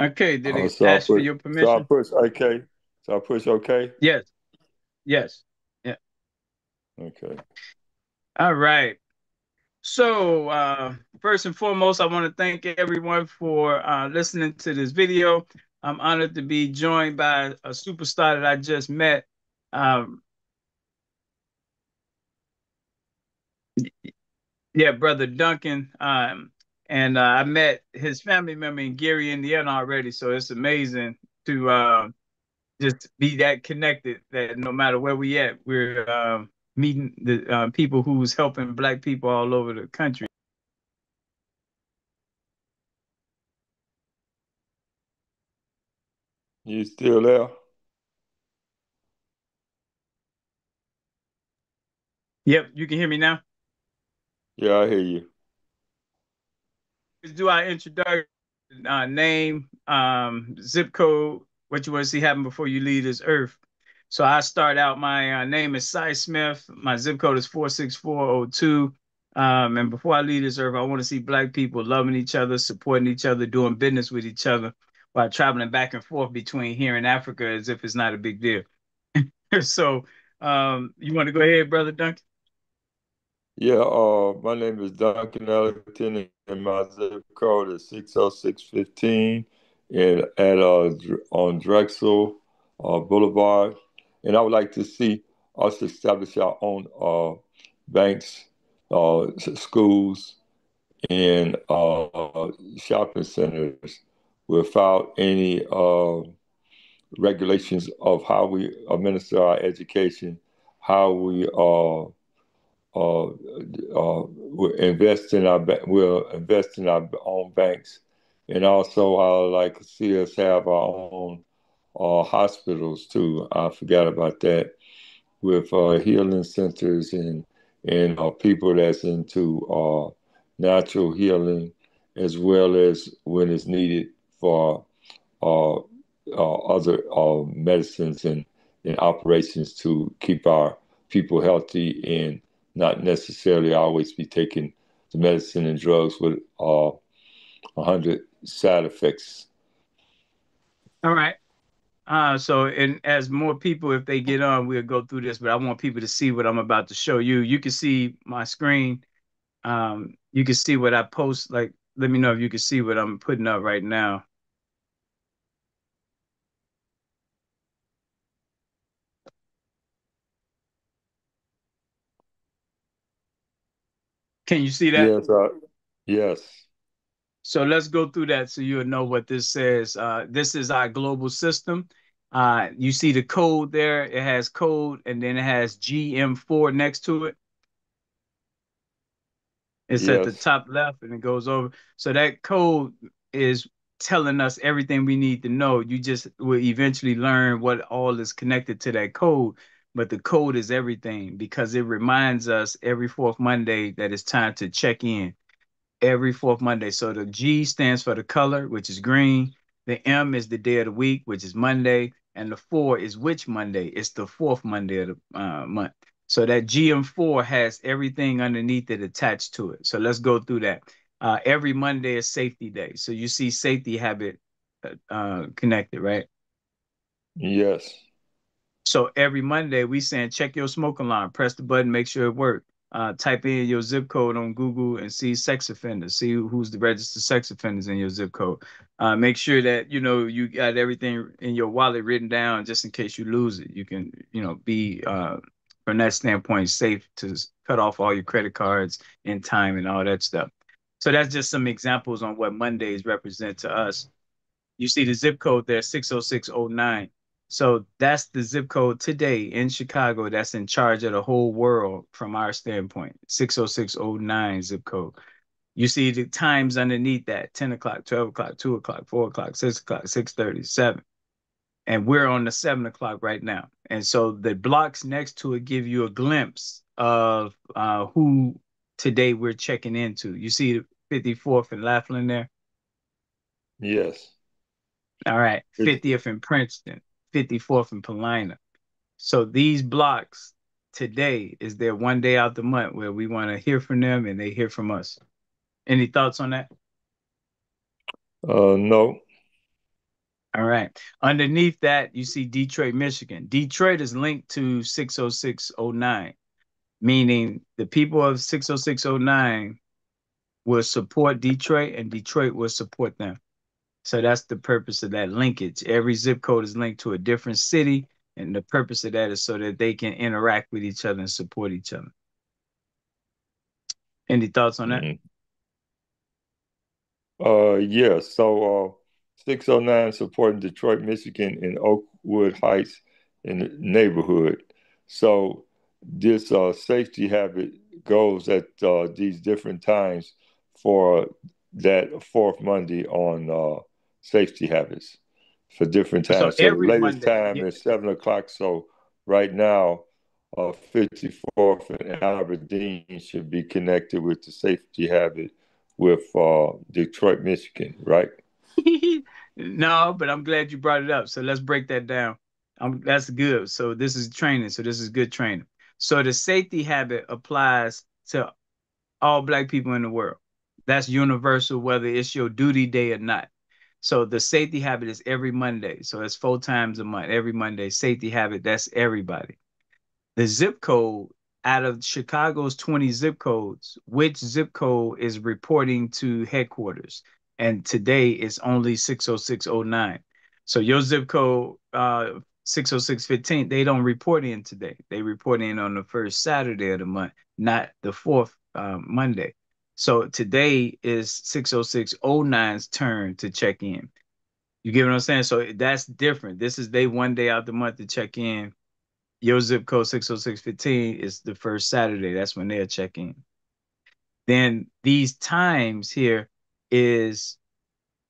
Okay, did it So ask for your I permission? push OK. So I push OK. Yes, yes. Yeah. Okay. All right. So, first and foremost, I want to thank everyone for listening to this video. I'm honored to be joined by a superstar that I just met. Um, yeah, Brother Duncan. And I met his family member in Gary, Indiana already. So it's amazing to just be that connected that no matter where we at, we're meeting the people who's helping Black people all over the country. You still there? Yep, you can hear me now. Yeah, I hear you. Let's do our introduction, name, zip code, what you want to see happen before you leave this earth. So I start out, my name is Cy Smith. My zip code is 46402. And before I leave this earth, I want to see Black people loving each other, supporting each other, doing business with each other while traveling back and forth between here and Africa as if it's not a big deal. So you want to go ahead, Brother Duncan? Yeah, my name is Duncan Ellington, and my zip code is 60615 and at on Drexel Boulevard. And I would like to see us establish our own banks, schools, and shopping centers without any regulations of how we administer our education, how we we'll invest in our own banks, and also I like to see us have our own hospitals too. I forgot about that with healing centers and people that's into natural healing as well as when it's needed for uh, other medicines and operations to keep our people healthy and not necessarily always be taking the medicine and drugs with 100 side effects. All right. So and as more people, if they get on, we'll go through this, but I want people to see what I'm about to show you. You can see my screen. You can see what I post. Like, let me know if you can see what I'm putting up right now. Can you see that? Yes, yes, So let's go through that so you'll know what this says. This is our global system. You see the code there. It has code and then it has GM4 next to it. It's at the yes, top left and it goes over. So that code is telling us everything we need to know. You just will eventually learn what all is connected to that code. But the code is everything because it reminds us every fourth Monday that it's time to check in every fourth Monday. So the G stands for the color, which is green. The M is the day of the week, which is Monday. And the four is which Monday? It's the fourth Monday of the month. So that GM4 has everything underneath it attached to it. So let's go through that. Every Monday is safety day. So you see safety habit connected, right? yes, So every Monday we saying check your smoke alarm, press the button, make sure it works. Type in your zip code on Google and see sex offenders. See who's the registered sex offenders in your zip code. Make sure that you know you got everything in your wallet written down just in case you lose it. You can be from that standpoint safe to cut off all your credit cards in time and all that stuff. So that's just some examples on what Mondays represent to us. You see the zip code there, 60609. So that's the zip code today in Chicago that's in charge of the whole world from our standpoint. 60609 zip code. You see the times underneath that, 10 o'clock, 12 o'clock, 2 o'clock, 4 o'clock, 6 o'clock, 6:30, 7. And we're on the 7 o'clock right now. And so the blocks next to it give you a glimpse of who today we're checking into. You see the 54th and Laughlin there? yes. All right, It's, 50th in Princeton, 54th in Paulina. So these blocks today is their one day out the month where we want to hear from them and they hear from us. Any thoughts on that? no, All right. Underneath that, you see Detroit, Michigan. Detroit is linked to 60609, meaning the people of 60609 will support Detroit and Detroit will support them. So that's the purpose of that linkage. Every zip code is linked to a different city, and the purpose of that is so that they can interact with each other and support each other. Any thoughts on that? Mm-hmm. Yeah, so 609 supporting Detroit, Michigan, in Oakwood Heights in the neighborhood. So this safety habit goes at these different times for that fourth Monday on safety habits for different So times. So the every latest Monday, time yeah. is 7 o'clock. So right now, 54th and Aberdeen should be connected with the safety habit with Detroit, Michigan, right? No, but I'm glad you brought it up. So let's break that down. That's good. So this is training. So this is good training. So the safety habit applies to all Black people in the world. That's universal, whether it's your duty day or not. So the safety habit is every Monday. So it's 4 times a month, every Monday. Safety habit, that's everybody. The zip code out of Chicago's 20 zip codes, which zip code is reporting to headquarters? And today it's only 60609. So your zip code 60615, they don't report in today. They report in on the first Saturday of the month, not the fourth Monday. So today is 60609's turn to check in. You get what I'm saying? So that's different. This is they 1 day out the month to check in. Your zip code 60615 is the first Saturday. That's when they'll check in. Then these times here is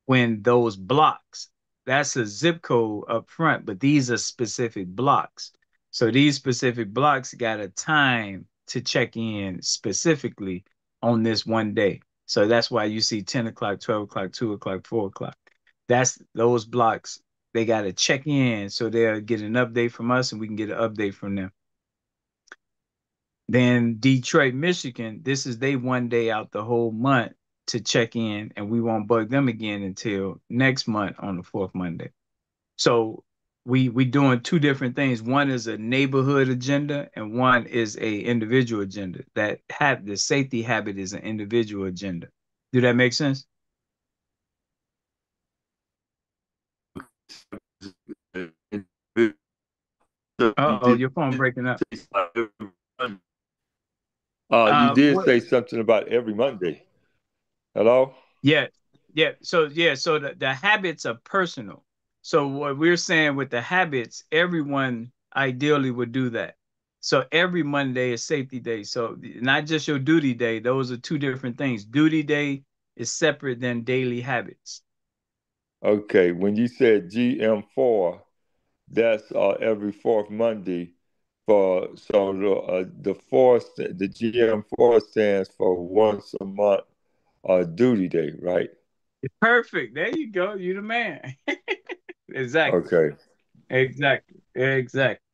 when those blocks, that's a zip code up front, but these are specific blocks. So these specific blocks got a time to check in specifically on this 1 day. So that's why you see 10 o'clock, 12 o'clock, 2 o'clock, 4 o'clock. That's those blocks. They got to check in so they'll get an update from us and we can get an update from them. Then Detroit, Michigan, this is they 1 day out the whole month to check in, and we won't bug them again until next month on the fourth Monday. So we doing two different things. One is a neighborhood agenda, and one is a individual agenda. That have the safety habit is an individual agenda. Do that make sense? Uh-oh, your phone breaking up. You did What? say something about every Monday. Hello? Yeah, yeah. So the habits are personal. So what we're saying with the habits, everyone ideally would do that. So every Monday is safety day. So not just your duty day. Those are two different things. Duty day is separate than daily habits. Okay, when you said GM4, that's every fourth Monday for so the GM4 stands for once a month duty day, right? Perfect. There you go. You the man. Exactly. Okay, Exactly. Exactly.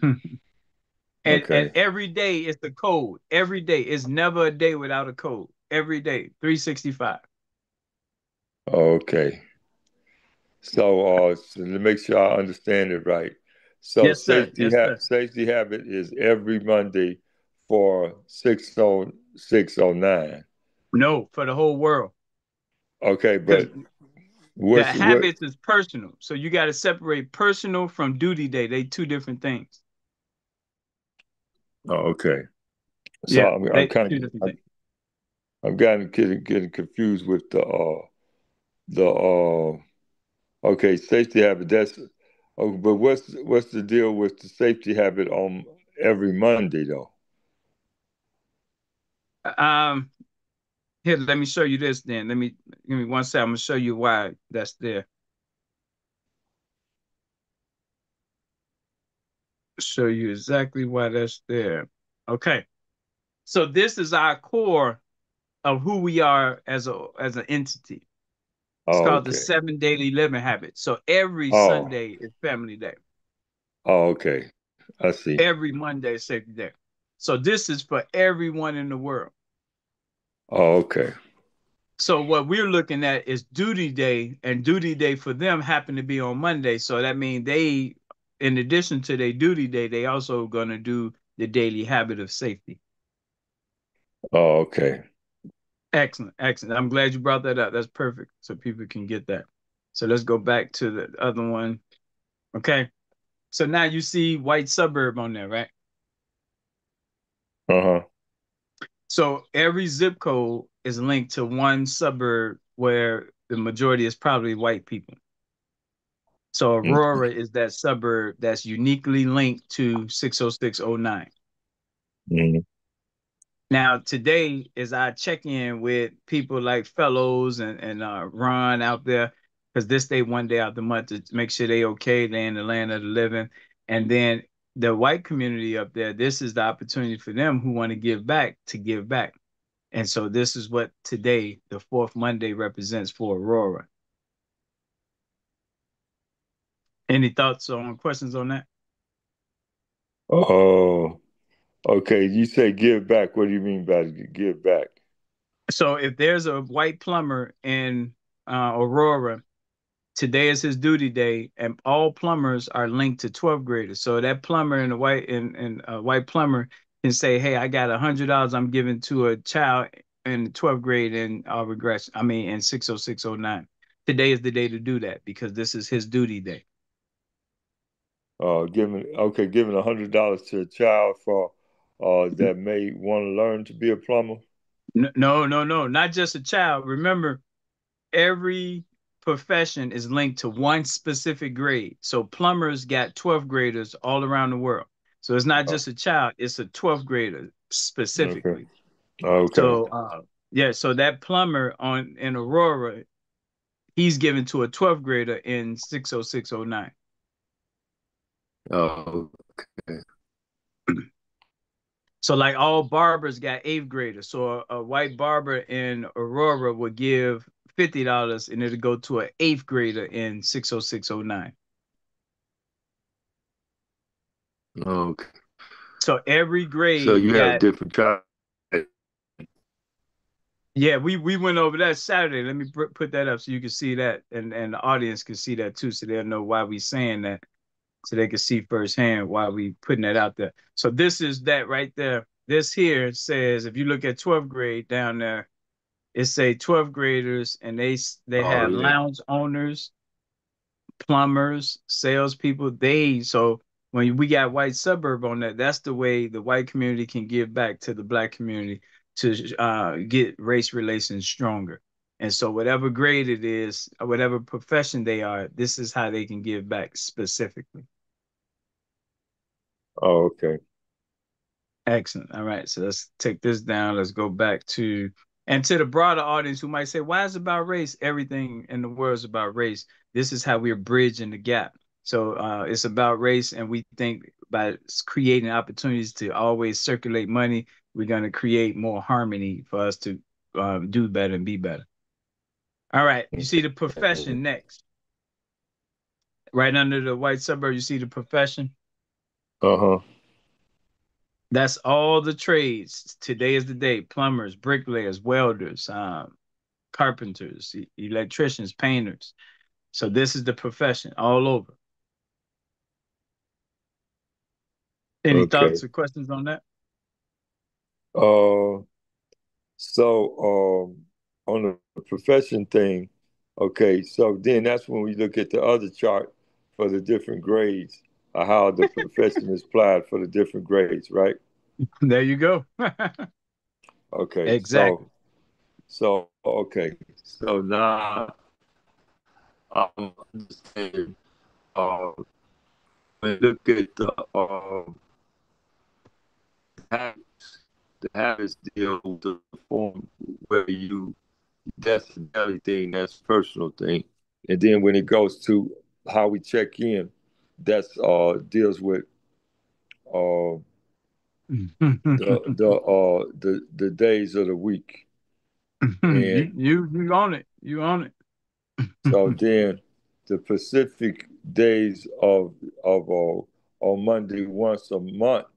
And okay, every day is the code. Every day is never a day without a code. Every day, 365. okay. So to make sure I understand it right, so Yes, sir. Yes, sir. safety habit is every Monday for 60609. No, for the whole world. Okay, Because but the what? habits is personal. So you got to separate personal from duty day. They two different things. Oh, okay. So Yeah, I'm they kind two of different things. I'm getting confused with the okay, safety habit. That's oh, but what's the deal with the safety habit on every Monday though? Um, Here, let me show you this then. Give me one second. I'm gonna show you why that's there. Show you exactly why that's there. Okay. So this is our core of who we are as an entity. It's Oh, called the okay. 7 daily living habits. So every Oh, Sunday is family day. oh, okay. I see. Every Monday is safety day. So this is for everyone in the world. Oh, okay. So what we're looking at is duty day, and duty day for them happened to be on Monday. So that means they, in addition to their duty day, they also gonna do the daily habit of safety. Oh, okay. Excellent, excellent. I'm glad you brought that up. That's perfect, so people can get that. So let's go back to the other one. Okay. So now you see white suburb on there, right? Uh-huh. So every zip code is linked to one suburb where the majority is probably white people. So Aurora is that suburb that's uniquely linked to 60609. Mm-hmm. Now, today, as I check in with people like Fellows and Ron out there, because this day, one day out the month to make sure they okay, they in the land of the living. And then the white community up there, this is the opportunity for them who want to give back to give back. And so this is what today, the fourth Monday, represents for Aurora. Any thoughts or questions on that? Oh, okay. You say give back. What do you mean by give back? So if there's a white plumber in Aurora, today is his duty day, and all plumbers are linked to 12th graders. So that plumber in a white plumber can say, "Hey, I got $100 I'm giving to a child in the 12th grade in regression. I mean, in 60609. Today is the day to do that because this is his duty day." Giving $100 to a child for that may want to learn to be a plumber. No, no, no, not just a child. Remember, every profession is linked to one specific grade. So plumbers got 12th graders all around the world. So it's not Oh, just a child, it's a 12th grader okay. specifically. Okay. So yeah, so that plumber on in Aurora, he's given to a 12th grader in 60609. Oh, okay. So like all barbers got 8th graders. So a white barber in Aurora would give $50 and it'll go to an 8th grader in 60609. Okay. So every So grade you have got, different tribes. yeah, we went over that Saturday. Let me put that up so you can see that, and the audience can see that too, so they'll know why we saying that, so they can see firsthand why we putting that out there. So this is that right there. This here says if you look at 12th grade down there, it say 12th graders, and they Oh have yeah. lounge owners, plumbers, salespeople. So when we got white suburb on that, that's the way the white community can give back to the black community to get race relations stronger. And so whatever grade it is, or whatever profession they are, this is how they can give back specifically. Oh, okay. Excellent. All right. So let's take this down. Let's go back to, and to the broader audience who might say, why is it about race? Everything in the world is about race. This is how we're bridging the gap. So it's about race. And we think by creating opportunities to always circulate money, we're going to create more harmony for us to do better and be better. All right. You see the profession next. Right under the white suburb, you see the profession. Uh-huh. That's all the trades. Today is the day. Plumbers, bricklayers, welders, carpenters, electricians, painters. So this is the profession all over. Any Okay. thoughts or questions on that? Uh, so on the profession thing, okay, so then that's when we look at the other chart for the different grades, how the profession is applied for the different grades, right? There you go. Okay, Exactly. okay. So now I'm understanding uh when you look at habits, the habits deal with the form where you that's the daily thing, that's personal thing. And then when it goes to how we check in, that's deals with uh the days of the week. you And you you own it. You own so it. then the Pacific days of on Monday once a month,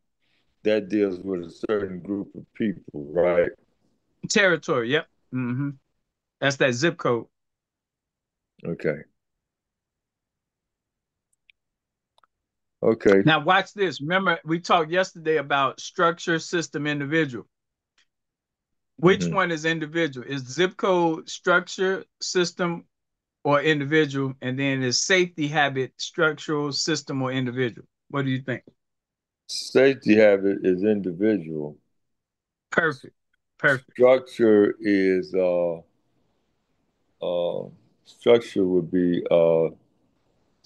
that deals with a certain group of people, right? Territory. Yep. That's that zip code. Okay. Okay. Now watch this. Remember, we talked yesterday about structure, system, individual. Which Mm-hmm. one is individual? Is zip code structure, system, or individual? And then is safety habit structural, system, or individual? What do you think? Safety habit is individual. Perfect. Perfect. Structure is uh structure would be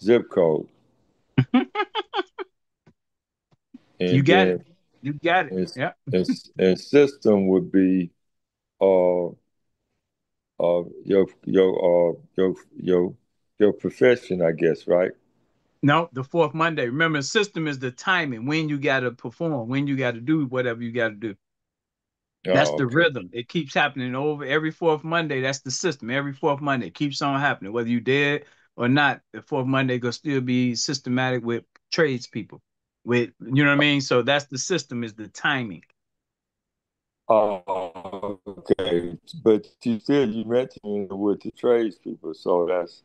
zip code, You and got it. then You got it. and, Yeah. and system would be uh your profession, I guess, right? No, the fourth Monday. Remember, system is the timing when you got to perform, when you got to do whatever you got to do. That's Oh, the okay. rhythm. It keeps happening over every fourth Monday. That's the system. Every fourth Monday it keeps on happening, whether you did or not. The fourth Monday gonna still be systematic with tradespeople. With you know what I mean. So that's the system. Is the timing. Okay. But you mentioned with the tradespeople, so that's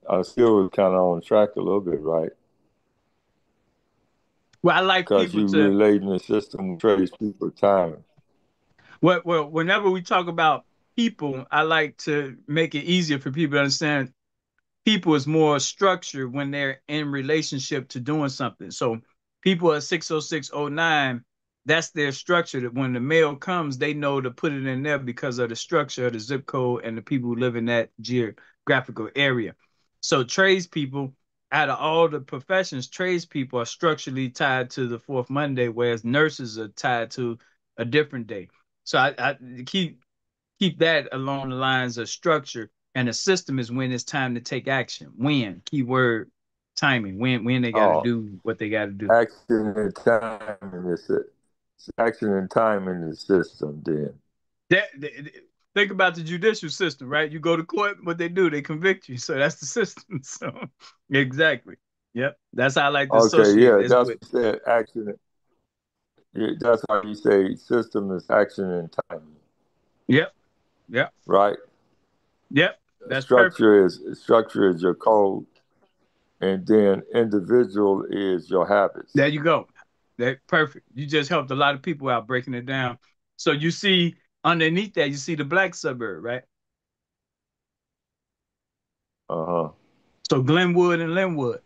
I still kind of on track a little bit, right? Well, I like Because people you to. relating the system with tradespeople time. Well, whenever we talk about people, I like to make it easier for people to understand people is more structured when they're in relationship to doing something. So people at 60609, that's their structure. That when the mail comes, they know to put it in there because of the structure of the zip code and the people who live in that geographical area. So tradespeople, out of all the professions, tradespeople are structurally tied to the fourth Monday, whereas nurses are tied to a different day. So I keep that along the lines of structure. And the system is when it's time to take action. When, keyword, timing. When they got to Oh, do what they got to do. action and time in this action and time in the system. Then. Think about the judicial system, right? You go to court, what they do, they convict you. So that's the system. So exactly. Yep. That's how I like to Okay, associate yeah, this that's with. what you said. Action. Yeah, that's how you say system is action and time, Yep. Yep. right? Yep. That's perfect. Structure is your code, and then individual is your There habits. you go. That perfect. You just helped a lot of people out breaking it down. So you see underneath that, you see the black suburb, right? Uh-huh. So Glenwood and Linwood.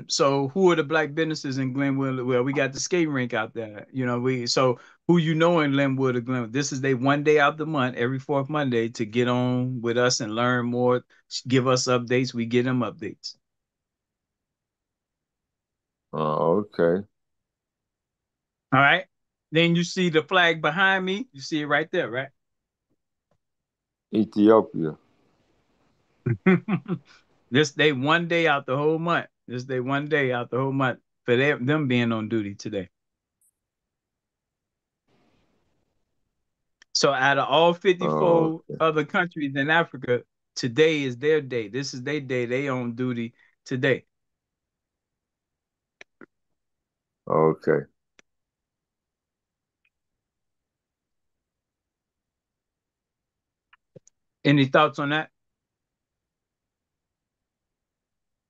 So who are the black businesses in Glenwood? Well, we got the skate rink out there. So who you know in Glenwood or Glenwood? This is they one day out the month, every fourth Monday, to get on with us and learn more, give us updates. We get them updates. Okay. All right. Then you see the flag behind me. You see it right there, right? Ethiopia. This day, one day out the whole month. This day, one day out the whole month for them being on duty today. So out of all Oh, 54 other countries in Africa, today is their day. This is their day. They on duty today. okay. Any thoughts on that?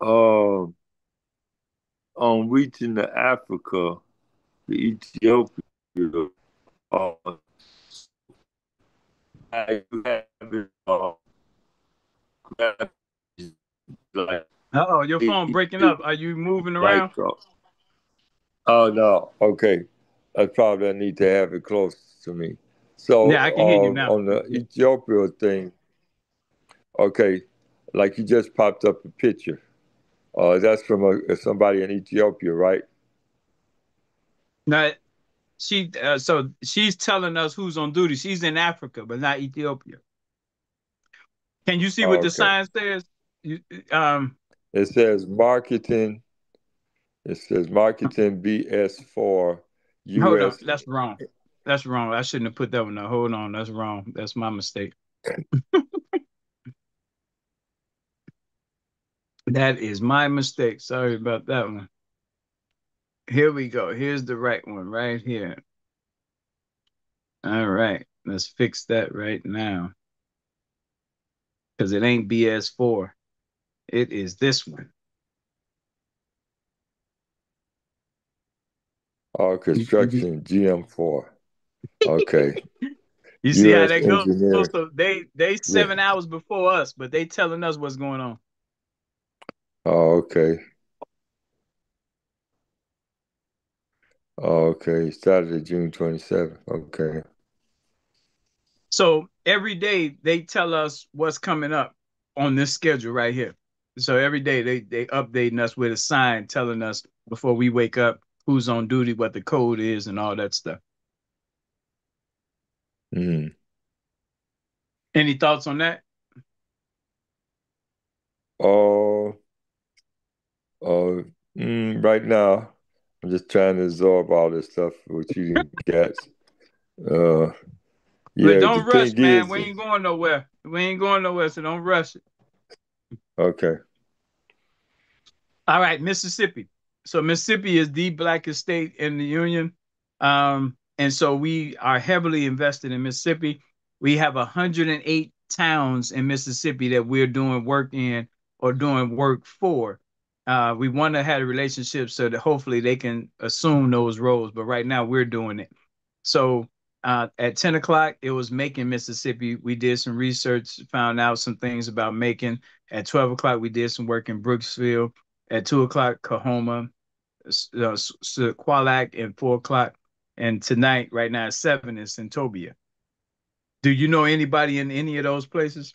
Um, on reaching the Africa, the Ethiopia, uh, I have it, like, Uh-oh, your phone breaking up. Are you moving like, around? oh no, okay. I probably need to have it close to me. So, Yeah, I can hear you now. on the Ethiopia thing, okay, like you just popped up a picture. That's from somebody in Ethiopia, right? Now, so she's telling us who's on duty. She's in Africa, but not Ethiopia. Can you see what the Okay. sign says? You, um, It says marketing. It says marketing BS4 Hold on, US. that's wrong. That's wrong. I shouldn't have put that one there. Hold on, that's wrong. That's my mistake. That is my mistake. Sorry about that one. Here we go. Here's the right one right here. All right. Let's fix that right now. because it ain't BS4. It is this one. All You construction, GM4. Okay. see how U.S. that goes? engineering. So they Yeah. 7 hours before us, but they telling us what's going on. Oh, okay. Oh, okay. Saturday, June 27th. Okay. So every day they tell us what's coming up on this schedule right here. So every day they updating us with a sign telling us before we wake up who's on duty, what the code is, and all that stuff. Mm. Any thoughts on that? Oh, right now, I'm just trying to absorb all this stuff what you didn't get. Uh, But yeah, the don't rush, thing man. is, We ain't going nowhere. We ain't going nowhere, so don't rush it. okay. All right, Mississippi. So Mississippi is the blackest state in the union. And so we are heavily invested in Mississippi. We have 108 towns in Mississippi that we're doing work in or doing work for. We want to have a relationship so that hopefully they can assume those roles, but right now we're doing it. So at 10 o'clock, it was Macon, Mississippi. We did some research, found out some things about Macon. At 12 o'clock, we did some work in Brooksville. At 2 o'clock, Coahoma, Qualac, and 4 o'clock. And tonight, right now at 7, is Santobia. Do you know anybody in any of those places?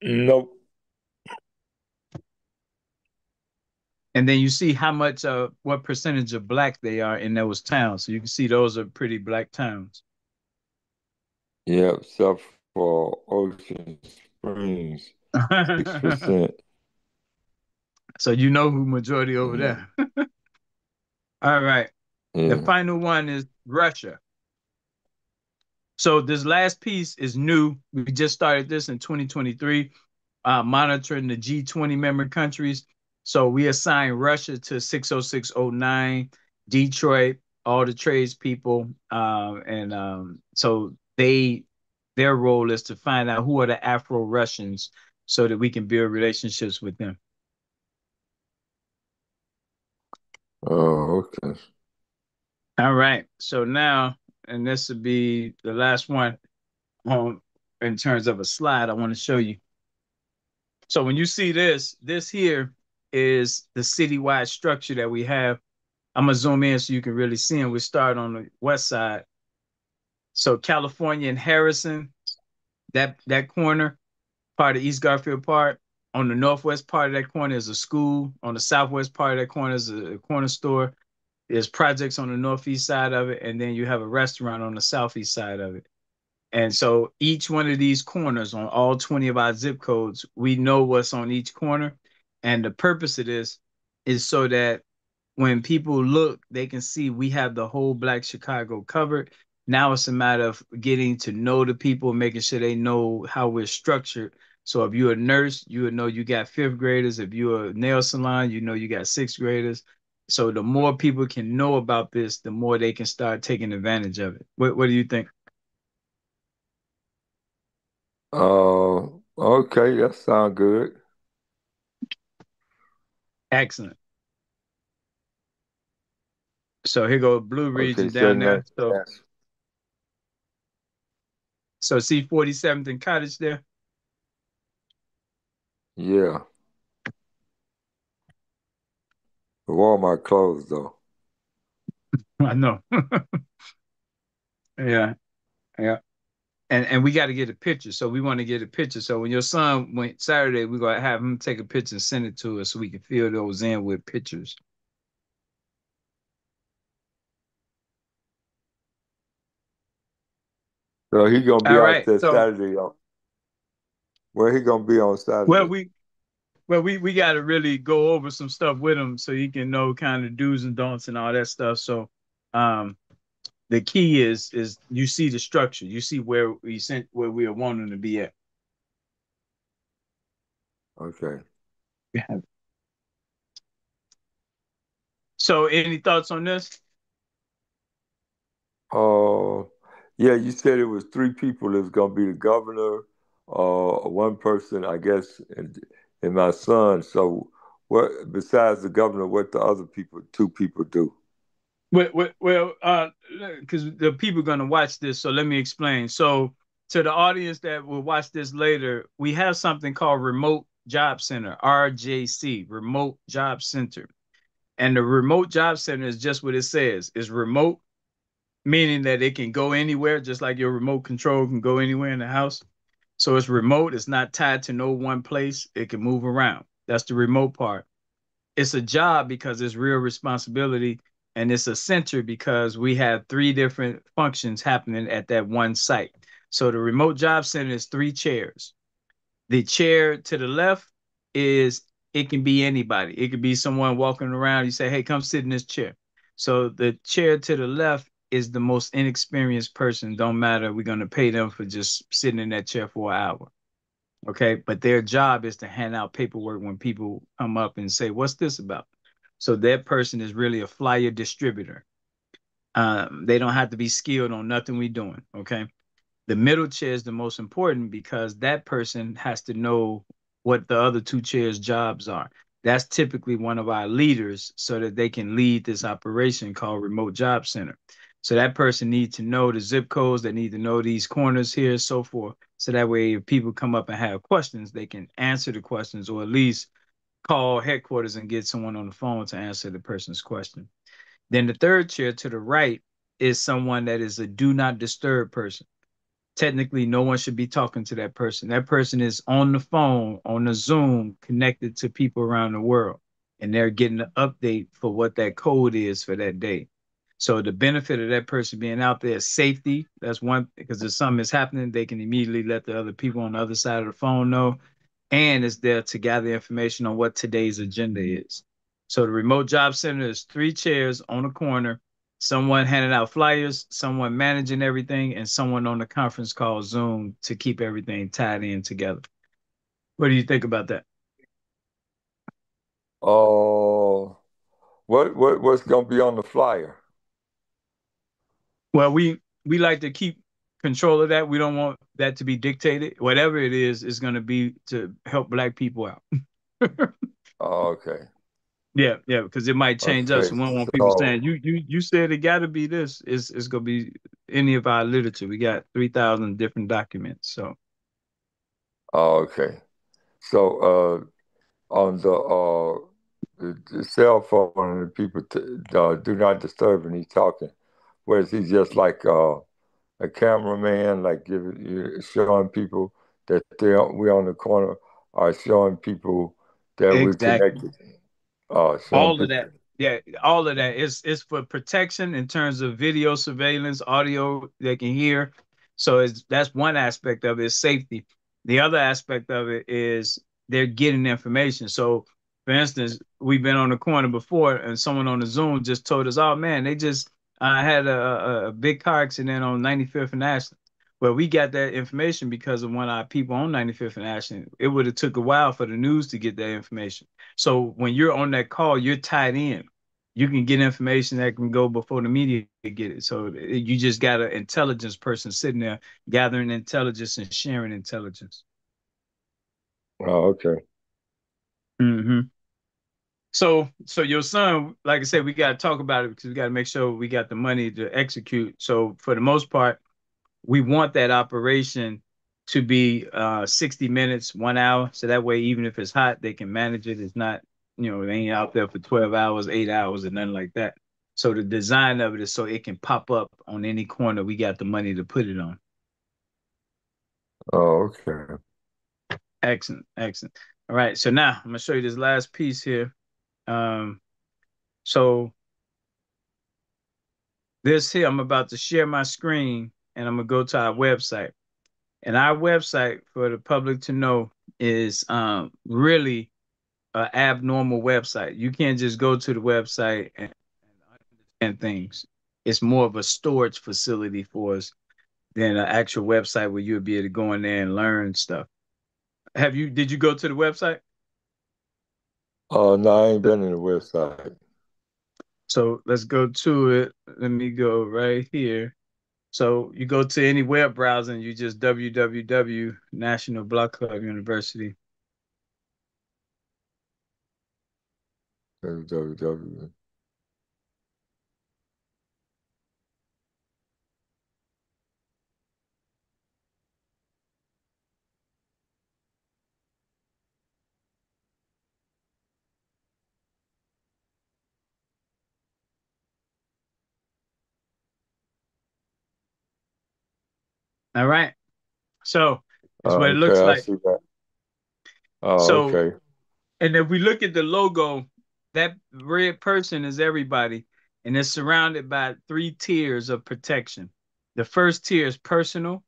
Nope. And then you see how much, what percentage of black they are in those towns. So you can see those are pretty black towns. Yeah, except for Ocean Springs, 6%. So you know who majority over Yeah. there. All right. The Yeah. final one is Russia. So this last piece is new. We just started this in 2023, monitoring the G20 member countries. So we assigned Russia to 60609, Detroit, all the tradespeople, and so their role is to find out who are the Afro Russians, so that we can build relationships with them. Oh, okay. All right. So now, and this will be the last one, in terms of a slide I want to show you. So when you see this, this here is the citywide structure that we have. I'm gonna zoom in so you can really see them. We start on the west side. So California and Harrison, that corner, part of East Garfield Park. On the northwest part of that corner is a school. On the southwest part of that corner is a corner store. There's projects on the northeast side of it, and then you have a restaurant on the southeast side of it. And so each one of these corners on all 20 of our zip codes, we know what's on each corner. And the purpose of this is so that when people look, they can see we have the whole Black Chicago covered. Now it's a matter of getting to know the people, making sure they know how we're structured. So if you're a nurse, you would know you got fifth graders. If you're a nail salon, you know you got sixth graders. So the more people can know about this, the more they can start taking advantage of it. What do you think? Okay, that sounds good. Excellent. So here go Blue Okay, region so down now, there. So see 47th and Cottage there. yeah, the Walmart closed though. I know. Yeah, yeah. And we got to get a picture. So we want to get a picture. So when your son went Saturday, we're gonna have him take a picture and send it to us so we can fill those in with pictures. So he gonna be All out right. there So Saturday. Where he gonna be on well Saturday? we got to really go over some stuff with him so he can know kind of do's and don'ts and all that stuff. So um the key is you see the structure, you see where we sent where we are wanting to be at. Okay. Yeah. So any thoughts on this? Uh, yeah, you said it was three people. It's gonna be the governor, one person, I guess, and my son. So, what besides the governor, what the other people, two people do? Because the people are going to watch this, so let me explain. So, to the audience that will watch this later, we have something called Remote Job Center, RJC, Remote Job Center. And the Remote Job Center is just what it says. It's remote, meaning that it can go anywhere, just like your remote control can go anywhere in the house. So it's remote. It's not tied to no one place. It can move around. That's the remote part. It's a job because it's real responsibility, and it's a center because we have three different functions happening at that one site. So the remote job center is three chairs. The chair to the left is, it can be anybody. It could be someone walking around. You say, hey, come sit in this chair. So the chair to the left is the most inexperienced person. Don't matter. We're going to pay them for just sitting in that chair for an hour. Okay. But their job is to hand out paperwork when people come up and say, what's this about? So that person is really a flyer distributor. They don't have to be skilled on nothing we're doing. Okay. The middle chair is the most important because that person has to know what the other two chairs' jobs are. That's typically one of our leaders so that they can lead this operation called Remote Job Center. So that person needs to know the zip codes, they need to know these corners here, so forth. So that way, if people come up and have questions, they can answer the questions or at least call headquarters and get someone on the phone to answer the person's question. Then the third chair to the right is someone that is a do not disturb person. Technically no one should be talking to that person. That person is on the phone, on the Zoom, connected to people around the world, and they're getting an update for what that code is for that day. So the benefit of that person being out there is safety. That's one, because if something is happening, they can immediately let the other people on the other side of the phone know, and it's there to gather information on what today's agenda is. So the remote job center is three chairs on a corner, someone handing out flyers, someone managing everything, and someone on the conference call Zoom to keep everything tied in together. What do you think about that? Oh, what's gonna be on the flyer? Well, we like to keep control of that. We don't want that to be dictated. Whatever it is going to be to help Black people out. Oh, okay, Yeah, yeah, because it might change us. okay. We don't want people saying So, you said it got to be this. It's gonna be any of our literature. We got 3,000 different documents. So oh, okay. So, on the cell phone, and the people do not disturb, and he's talking. Whereas he's just like a cameraman, like showing people that we're on the corner, or showing people that we're exactly. connected. Showing All of people. that. Yeah, all of that is for protection in terms of video surveillance, audio they can hear. So that's one aspect of it, is safety. The other aspect of it is they're getting information. So for instance, we've been on the corner before and someone on the Zoom just told us, oh man, they just had a big car accident on 95th and Ashland. Well, we got that information because of one of our people on 95th and Ashland. It would have took a while for the news to get that information. So when you're on that call, you're tied in. You can get information that can go before the media get it. So you just got an intelligence person sitting there gathering intelligence and sharing intelligence. Oh, okay. Hmm. So your son, like I said, we got to talk about it because we got to make sure we got the money to execute. So for the most part, we want that operation to be 60 minutes, 1 hour. So that way, even if it's hot, they can manage it. It's not, they ain't out there for 12 hours, 8 hours, and nothing like that. So the design of it is so it can pop up on any corner. We got the money to put it on. Oh, okay. Excellent, excellent. All right. So now I'm gonna show you this last piece here. Um, so this here, I'm about to share my screen and I'm gonna go to our website. And our website for the public to know is really an abnormal website. You can't just go to the website and understand things. It's more of a storage facility for us than an actual website where you'll be able to go in there and learn stuff. Did you go to the website? No, I ain't been in the website. So let's go to it. Let me go right here. So you go to any web browser and you just www National Block Club University. www. All right. So it's what it Okay, looks I like. see that. Oh, So, okay. and if we look at the logo, that red person is everybody, and it's surrounded by three tiers of protection. The first tier is personal.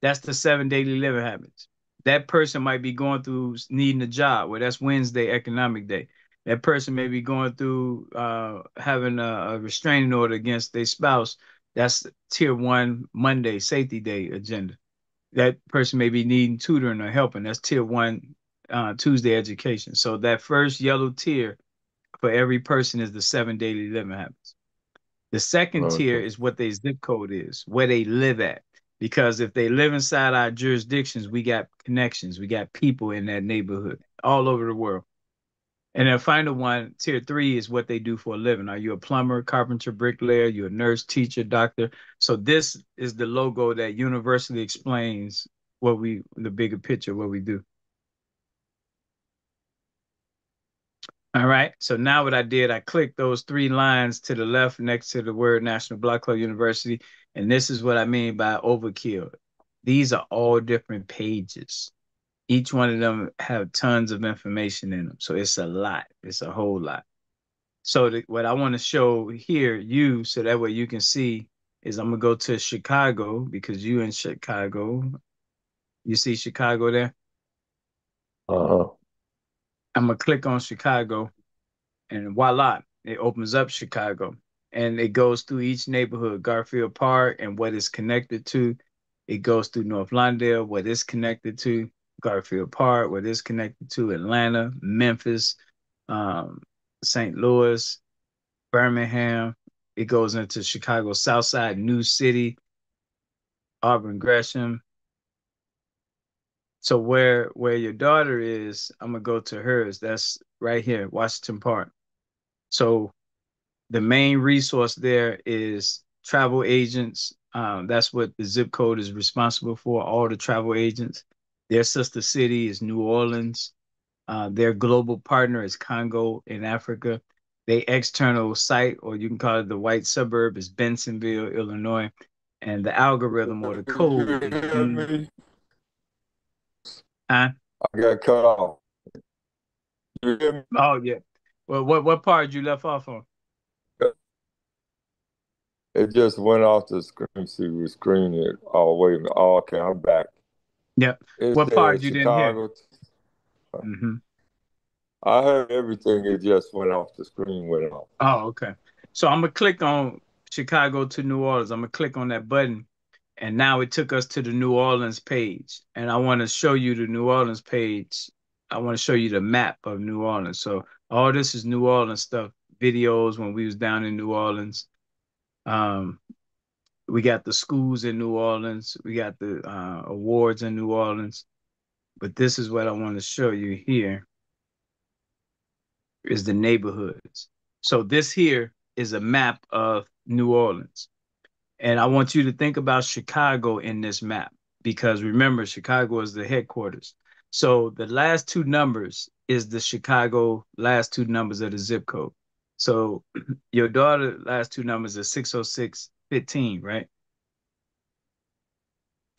That's the 7 daily living habits. That person might be going through needing a job. Well, that's Wednesday, economic day. That person may be going through having a restraining order against their spouse. That's tier one, Monday, safety day agenda. That person may be needing tutoring or helping. That's tier one, Tuesday education. So that first yellow tier for every person is the 7 daily living habits. The second tier Okay. is what their zip code is, where they live at. Because if they live inside our jurisdictions, we got connections, we got people in that neighborhood all over the world. And then final one, tier three, is what they do for a living. Are you a plumber, carpenter, bricklayer? You a nurse, teacher, doctor? So this is the logo that universally explains the bigger picture, what we do. All right. So now what I did, I clicked those three lines to the left next to the word National Block Club University. And this is what I mean by overkill. These are all different pages. Each one of them have tons of information in them. So it's a lot. It's a whole lot. So what I want to show here, so that way you can see, is I'm going to go to Chicago because you in Chicago. You see Chicago there? Uh-huh. I'm going to click on Chicago. And voila, it opens up Chicago. And it goes through each neighborhood, Garfield Park, and what it's connected to. It goes through North Lawndale, what it's connected to, Garfield Park, what it's connected to, Atlanta, Memphis, um, St. Louis, Birmingham. It goes into Chicago South Side, New City, Auburn Gresham. So where your daughter is, I'm gonna go to hers. That's right here, Washington Park. So the main resource there is travel agents. That's what the zip code is responsible for, all the travel agents. Their sister city is New Orleans. Their global partner is Congo in Africa. Their external site, or you can call it the white suburb, is Bensonville, Illinois. And the algorithm or the code is June. Huh? I got cut off. You hear me? Oh, yeah. Well, what part you left off on? It just went off the screen. So we screen it. Oh, wait a minute. Oh, okay, I'm back. Yeah. It What part said you didn't hear? Chicago. Hmm. I heard everything. It just went off. The screen went off. Oh, okay. So I'm gonna click on Chicago to New Orleans. I'm gonna click on that button, and now it took us to the New Orleans page. And I want to show you the New Orleans page. I want to show you the map of New Orleans. So all this is New Orleans stuff, videos when we was down in New Orleans. Um, we got the schools in New Orleans. We got the awards in New Orleans. But this is what I want to show you here is the neighborhoods. So this here is a map of New Orleans. And I want you to think about Chicago in this map because remember, Chicago is the headquarters. So the last two numbers is the Chicago last two numbers of the zip code. So your daughter last two numbers are 60615, right?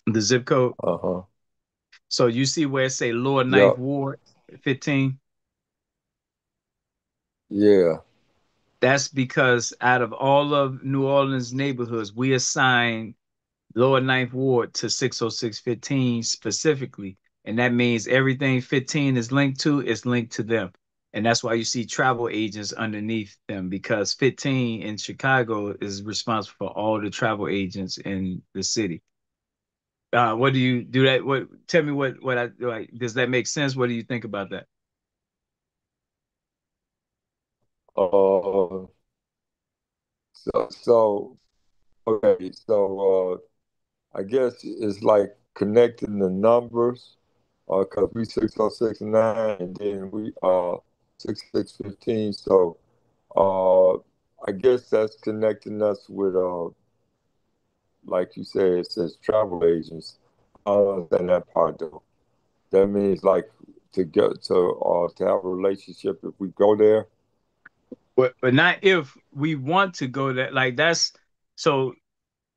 The zip code. Uh-huh. So you see where it say Lower Ninth Yep. Ward 15? Yeah. That's because out of all of New Orleans neighborhoods, we assign Lower Ninth Ward to 60615 specifically. And that means everything 15 is linked to them. And that's why you see travel agents underneath them because 15 in Chicago is responsible for all the travel agents in the city. What do you do that? Tell me what I like. Does that make sense? What do you think about that? Uh, so Okay, so I guess it's like connecting the numbers, because we 6069 and then we 6615. So uh, I guess that's connecting us with like you said, it says travel agents. I don't understand that part though. That means like to have a relationship if we go there. But not if we want to go there. Like that's so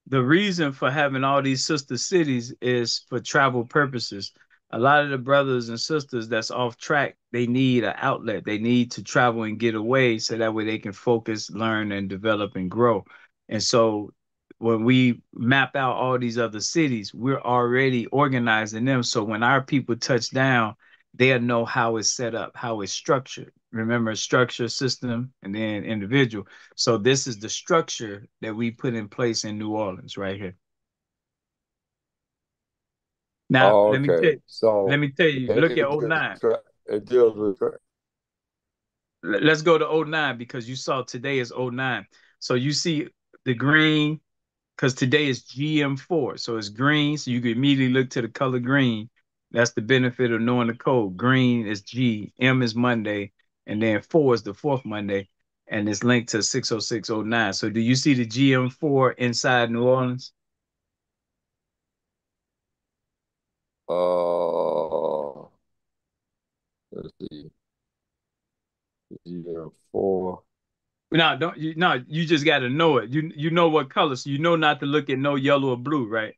the reason for having all these sister cities is for travel purposes. A lot of the brothers and sisters that's off track, they need an outlet. They need to travel and get away so that way they can focus, learn, and develop and grow. And so when we map out all these other cities, we're already organizing them. So when our people touch down, they'll know how it's set up, how it's structured. Remember, structure, system, and then individual. So this is the structure that we put in place in New Orleans right here. Now, Oh, okay. let So me tell you, it, look at it deals '09. it deals with Let's go to '09 because you saw today is '09. So you see the green because today is GM4. So it's green. So you can immediately look to the color green. That's the benefit of knowing the code. Green is G, M is Monday, and then 4 is the fourth Monday. And it's linked to 60609. So do you see the GM4 inside New Orleans? uh let's see, year four. No, don't you no, you just gotta know it. You know what color, so you know not to look at no yellow or blue, right?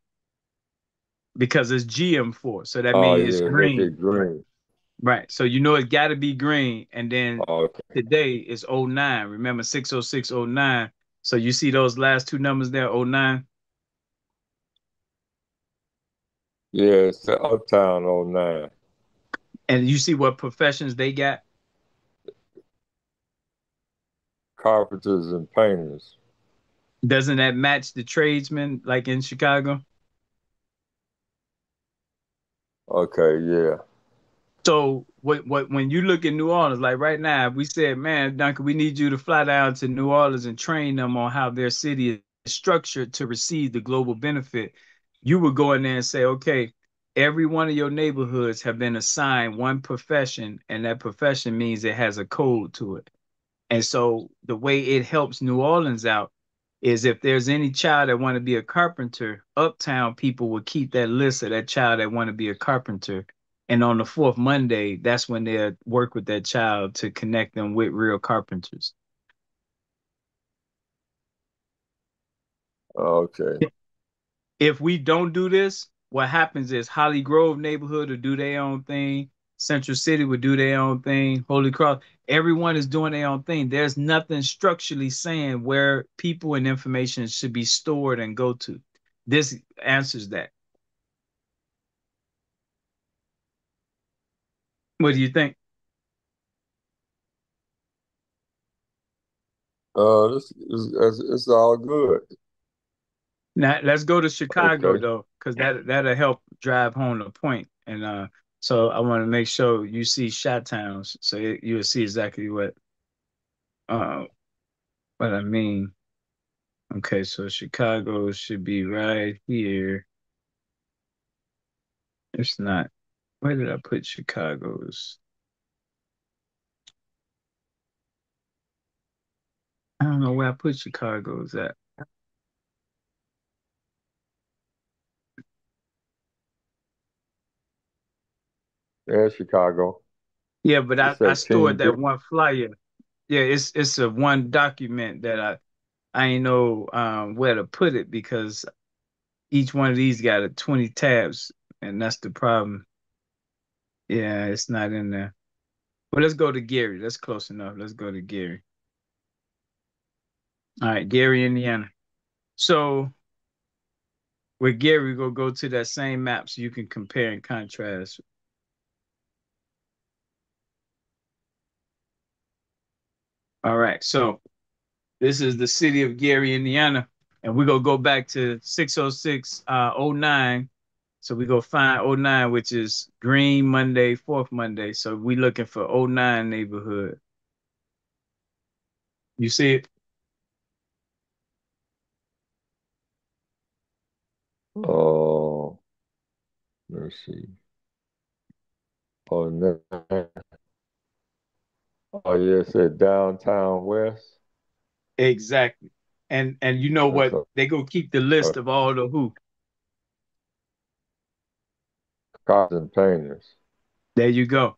Because it's GM4. So that Oh means it's yeah, look green. at green. Right. So you know it gotta be green. And then Okay. today is '09. Remember 60609. So you see those last two numbers there, '09, Yeah, it's the Uptown '09. and you see what professions they got? Carpenters and painters. Doesn't that match the tradesmen like in Chicago? Okay, yeah. So what when you look at New Orleans, like right now, if we said, man, Duncan, we need you to fly down to New Orleans and train them on how their city is structured to receive the global benefit, you would go in there and say, okay, every one of your neighborhoods have been assigned one profession, and that profession means it has a code to it. And so the way it helps New Orleans out is if there's any child that want to be a carpenter, uptown people will keep that list of that child that want to be a carpenter. And on the fourth Monday, that's when they'll work with that child to connect them with real carpenters. Okay. If we don't do this, what happens is Holly Grove neighborhood will do their own thing. Central City would do their own thing. Holy Cross, everyone is doing their own thing. There's nothing structurally saying where people and information should be stored and go to. This answers that. What do you think? It's all good. Now let's go to Chicago Okay. though, because that'll help drive home the point. And so I want to make sure you see shot towns, so you'll see exactly uh what I mean. Okay, so Chicago should be right here. It's not. Where did I put Chicago's? I don't know where I put Chicago's at. Yeah, Chicago. Yeah, but It's I that stored King that one flyer. Yeah, it's a one document that I ain't know where to put it because each one of these got a 20 tabs, and that's the problem. Yeah, it's not in there. But let's go to Gary. That's close enough. Let's go to Gary. All right, Gary, Indiana. So with Gary, we're gonna go to that same map so you can compare and contrast. All right, so this is the city of Gary, Indiana, and we're gonna go back to 606 '09. So we go find '09, which is Green Monday, fourth Monday. So we looking for '09 neighborhood. You see it? Oh, let's see. Oh, oh yeah, it said downtown West. Exactly. And you know That's what? They go keep the list of all the who. cops and painters. There you go.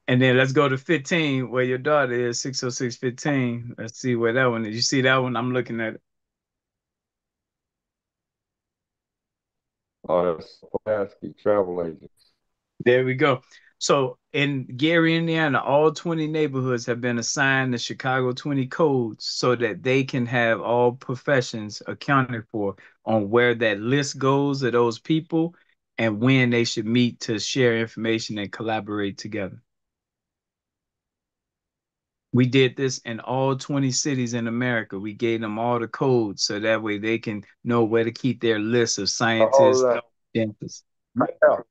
And then let's go to 15, where your daughter is, 60615. Let's see where that one is. You see that one? I'm looking at it. Oh, that's Pulaski Travel Agents. There we go. So in Gary, Indiana, all 20 neighborhoods have been assigned the Chicago 20 codes so that they can have all professions accounted for on where that list goes of those people and when they should meet to share information and collaborate together. We did this in all 20 cities in America. We gave them all the codes so that way they can know where to keep their list of Hold scientists, on. dentists. Right now.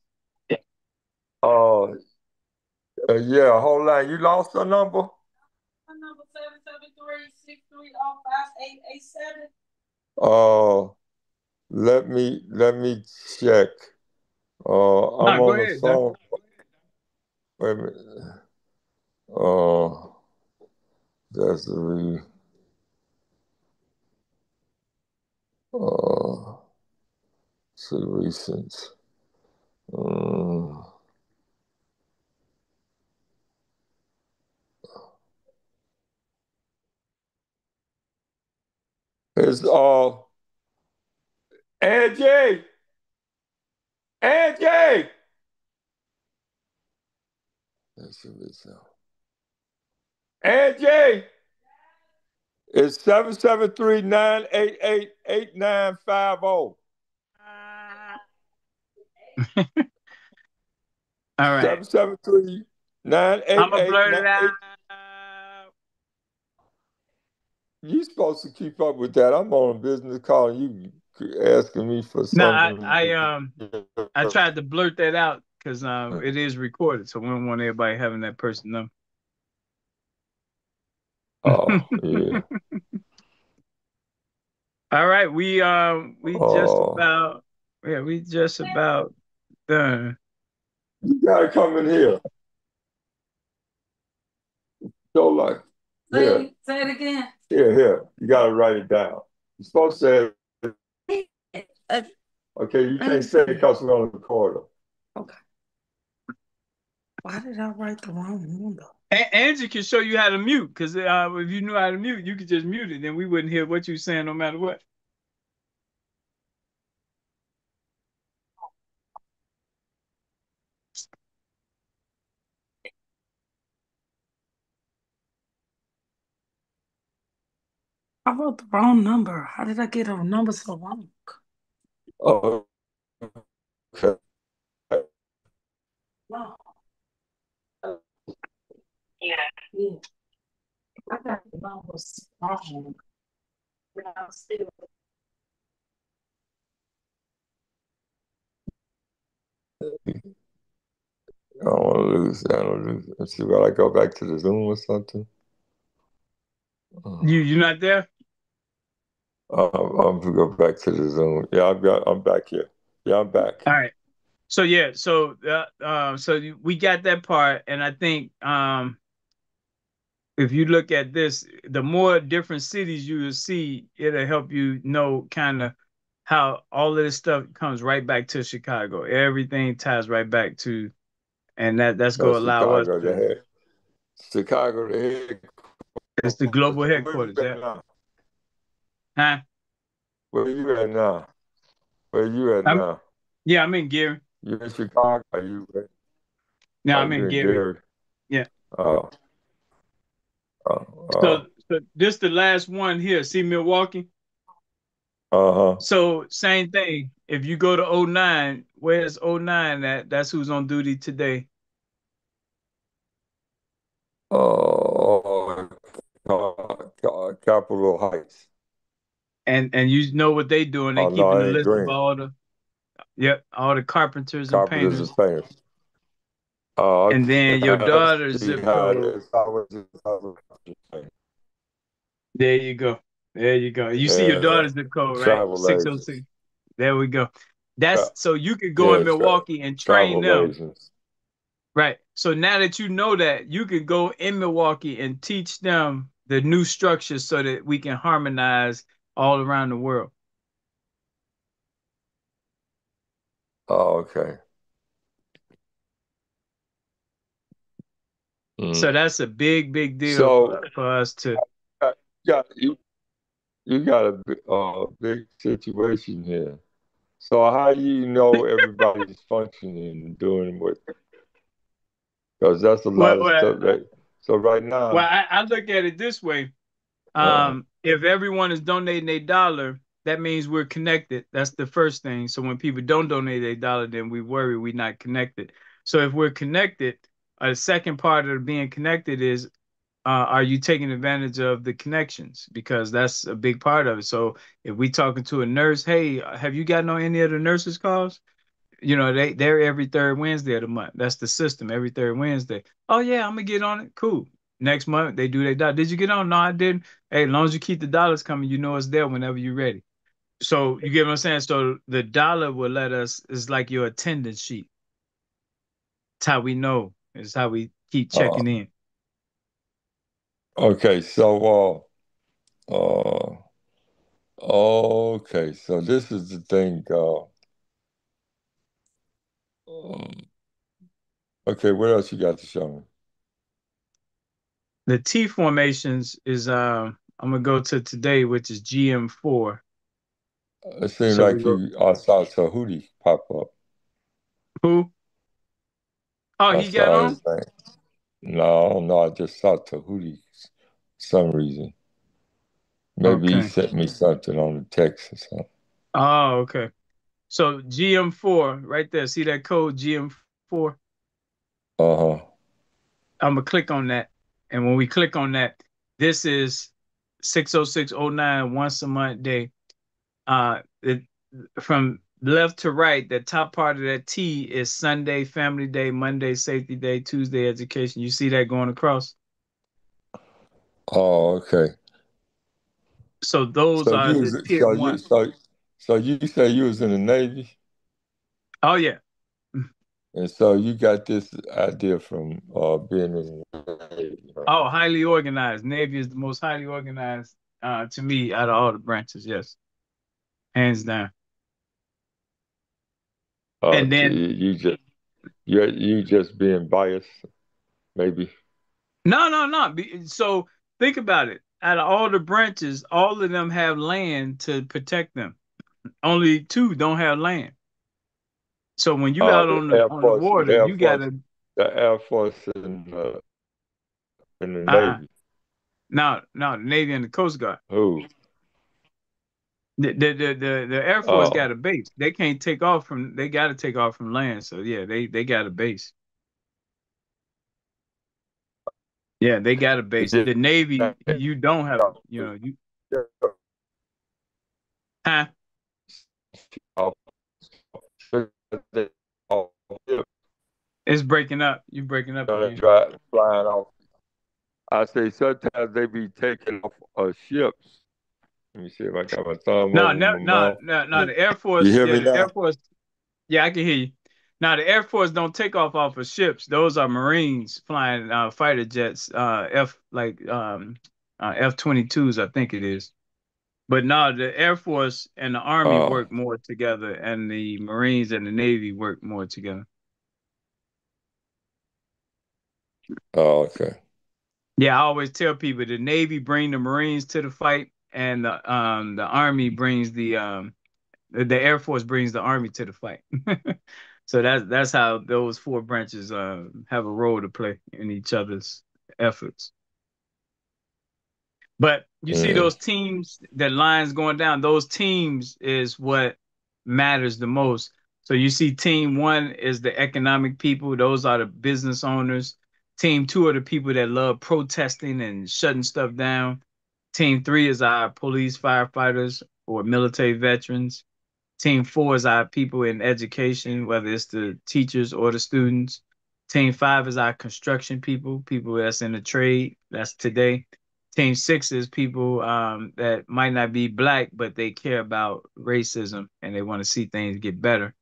Oh, yeah, hold on. You lost the number? My number 773-630-5887. Let me check. I'm No, go on the ahead, Doc. phone. Wait a minute. Uh, that's the uh, see recent. Uh, it's Angie, Angie. That's the recent. Angie. It's 773-988-8950. All right. 773 I'm gonna blurt it 988 out. You supposed to keep up with that. I'm on a business call and you asking me for No, something. I tried to blurt that out because it is recorded, so we don't want everybody having that person know. Oh, yeah. All right, we just Oh, about we just about done. you gotta come in here. So like, here, say it again. Here. You gotta write it down. You're supposed to say, okay, you can't say it because we're on the recorder. Okay. Why did I write the wrong number? Angie can show you how to mute because if you knew how to mute, you could just mute it, then we wouldn't hear what you're saying no matter what. I wrote the wrong number. How did I get a number so wrong? Oh, okay. No. Yeah. I got the numbers wrong. But I'm still. I don't want to lose. I don't lose. Let's see, will I go back to the Zoom or something? You're not there? I'm gonna go back to the Zoom. Yeah, I'm back here. Yeah, I'm back. All right. So yeah, so we got that part, and I think if you look at this, the more different cities you will see, it'll help you know kind of how all of this stuff comes right back to Chicago. Everything ties right back to, and that's No, gonna allow us Chicago, to. Chicago, the It's the global headquarters. Where you headquarters. at Yeah. now? Huh? Where you at now? Where you at I'm now? yeah. I'm in Gary. You in Chicago? Yeah, Are I'm you in in Gary. Gary? Yeah. Oh, So, oh, so this the last one here. See Milwaukee. uh-huh. So same thing. If you go to '09, where's '09 at? That's who's on duty today. Oh, Capitol Heights. And you know what they doing. They Oh no, keeping a I ain't list of dreaming. all the carpenters and Carpenters and painters. painters. Oh, And then your okay. I daughter's see zip how it code. is. I was just There you go. There you go. You see your yeah, daughter's zip code, right? travel 606. agents. There we go. Yeah, That's so you could go in yeah, Milwaukee and train travel them. agents. Right. So now that you know that, you could go in Milwaukee and teach them the new structures so that we can harmonize all around the world. Oh, okay. So Mm. that's a big, big deal So for us to. you you got a big situation here. So how do you know everybody's functioning and doing what? Because that's a Well, lot of well, stuff that. So right well, now, I look at it this way. uh, If everyone is donating a dollar, that means we're connected. That's the first thing. So when people don't donate a dollar, then we worry we're not connected. So if we're connected, the second part of being connected is, are you taking advantage of the connections? Because that's a big part of it. So if we talking to a nurse, hey, have you gotten on any of the nurses' calls? You know, they're every third Wednesday of the month. That's the system, every third Wednesday. Oh yeah, I'm gonna get on it. Cool. Next month they do their dollar. Did you get on? No, I didn't. Hey, as long as you keep the dollars coming, you know it's there whenever you're ready. So you get what I'm saying? So the dollar will let us, is like your attendance sheet. It's how we know. It's how we keep uh, checking in. okay. So okay. So this is the thing. Um, okay. What else you got to show me? The T formations is I'm gonna go to today, which is GM4. It seemed So we like go you. I saw Tahuti pop up. who? Oh, I he got saw on? his name. No, no. I just saw Tahuti for some reason. Maybe he Okay. sent me something on the text or something. Oh, okay. So GM4 right there. See that code GM4? Uh-huh. I'm gonna click on that. And when we click on that, this is 60609 once a month day. From left to right, the top part of that T is Sunday, Family Day, Monday, Safety Day, Tuesday, Education. You see that going across? Oh, okay. So those So are you the was tier so you one. so so you say you was in the Navy, Oh yeah. and so you got this idea from being in the Navy, huh? Oh, highly organized. Navy is the most highly organized to me out of all the branches. Yes, hands down. And then You just being biased, maybe. no, no, no. So think about it. Out of all the branches, all of them have land to protect them. Only two don't have land. So when you out The on the Air Force, water, you gotta the Air Force and the uh-uh. Navy. No, no, the Navy and the Coast Guard. Who? The Air Force got Oh, a base. They can't take off from, they gotta take off from land. So yeah, they got a base. Yeah, they got a base. just The Navy, you don't have, you huh? It's breaking up. You breaking up again. flying off. I say sometimes they be taking off ships. Let me see if I got my thumb No, over no, my no, mouth. no, no. The Air You Force, hear yeah, me the Air now? Force, yeah, I can hear you. Now the Air Force don't take off of ships. Those are Marines flying fighter jets, F-22s, I think it is. But no, the Air Force and the Army Oh, work more together, and the Marines and the Navy work more together. oh, okay. Yeah, I always tell people the Navy bring the Marines to the fight, and the Army brings the Air Force brings the Army to the fight. So that's how those four branches have a role to play in each other's efforts. But you see Mm, those teams, that lines going down, those teams is what matters the most. So you see team one is the economic people, those are the business owners. Team two are the people that love protesting and shutting stuff down. Team three is our police, firefighters, or military veterans. Team four is our people in education, whether it's the teachers or the students. Team five is our construction people, people that's in the trade, that's today. Team 6 is people that might not be black, but they care about racism and they want to see things get better.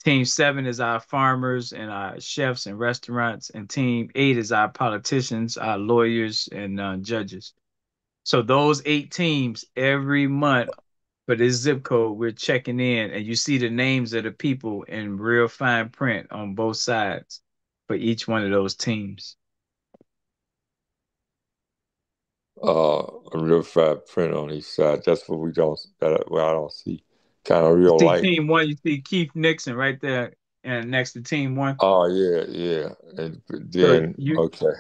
Team 7 is our farmers and our chefs and restaurants, and Team 8 is our politicians, our lawyers, and judges. So those 8 teams every month for this zip code, we're checking in, and you see the names of the people in real fine print on both sides for each one of those teams. A real fat print on each side. That's what we don't. That where I don't see kind of You real see light. Team 1, you see Keith Nixon right there, and next to Team 1. Oh yeah, yeah. And So then you, okay.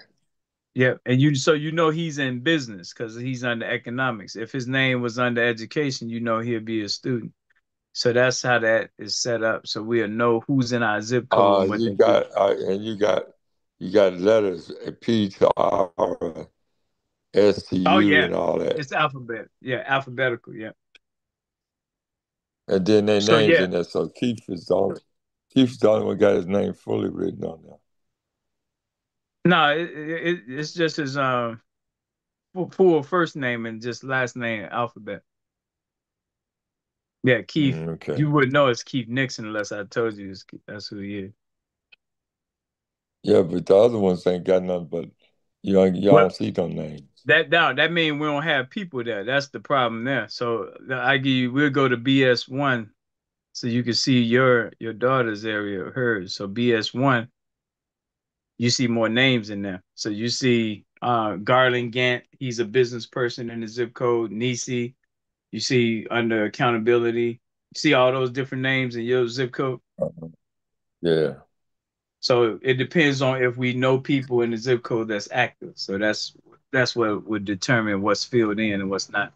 yeah, and so you know he's in business because he's under economics. If his name was under education, you know he'd be a student. So that's how that is set up. So we'll know who's in our zip code and what You they do. got and you got letters P to R, S to Oh U, yeah, and all that, it's alphabet. Yeah, alphabetical. Yeah. and then their So names yeah, in there. So Keith's the only one got his name fully written on there. no, it's just his full first name and just last name alphabet. Yeah, Keith. Okay. You would know it's Keith Nixon unless I told you that's who he is. Yeah, but the other ones ain't got nothing but you Well, don't see them names. that means we don't have people there. That's the problem there. So I give you, we'll go to BS1 so you can see your daughter's area, hers. So BS1, you see more names in there. So you see Garland Gant, he's a business person in the zip code. Nisi, you see under accountability, you see all those different names in your zip code. Yeah. So it depends on if we know people in the zip code that's active. So that's what would determine what's filled in and what's not.